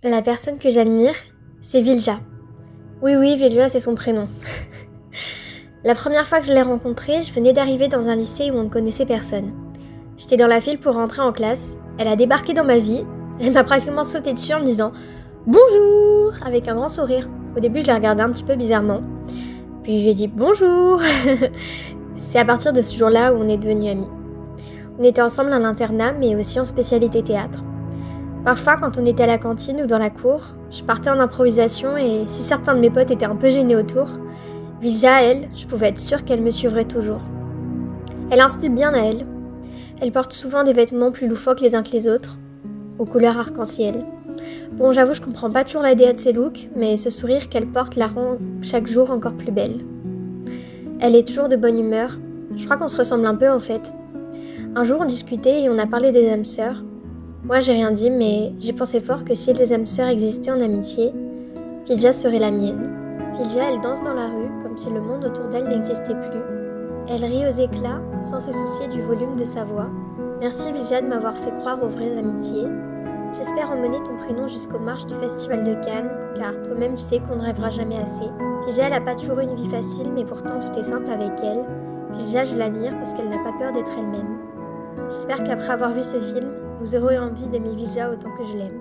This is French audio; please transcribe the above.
La personne que j'admire, c'est Vilja. Oui, Vilja, c'est son prénom. La première fois que je l'ai rencontrée, je venais d'arriver dans un lycée où on ne connaissait personne. J'étais dans la file pour rentrer en classe. Elle a débarqué dans ma vie. Elle m'a pratiquement sauté dessus en me disant « Bonjour !» avec un grand sourire. Au début, je la regardais un petit peu bizarrement. Puis je lui ai dit « Bonjour !» C'est à partir de ce jour-là où on est devenus amis. On était ensemble à l'internat, mais aussi en spécialité théâtre. Parfois, quand on était à la cantine ou dans la cour, je partais en improvisation et si certains de mes potes étaient un peu gênés autour, Vilja, elle, je pouvais être sûre qu'elle me suivrait toujours. Elle a un style bien à elle. Elle porte souvent des vêtements plus loufoques les uns que les autres, aux couleurs arc-en-ciel. Bon, j'avoue, je comprends pas toujours la DA de ses looks, mais ce sourire qu'elle porte la rend chaque jour encore plus belle. Elle est toujours de bonne humeur. Je crois qu'on se ressemble un peu en fait. Un jour, on discutait et on a parlé des âmes sœurs. Moi, j'ai rien dit, mais j'ai pensé fort que si les âmes sœurs existaient en amitié, Vilja serait la mienne. Vilja, elle danse dans la rue, comme si le monde autour d'elle n'existait plus. Elle rit aux éclats, sans se soucier du volume de sa voix. Merci Vilja de m'avoir fait croire aux vraies amitiés. J'espère emmener ton prénom jusqu'aux marches du Festival de Cannes, car toi-même tu sais qu'on ne rêvera jamais assez. Vilja, elle n'a pas toujours une vie facile, mais pourtant tout est simple avec elle. Vilja, je l'admire parce qu'elle n'a pas peur d'être elle-même. J'espère qu'après avoir vu ce film, vous aurez envie d'aimer Vilja autant que je l'aime.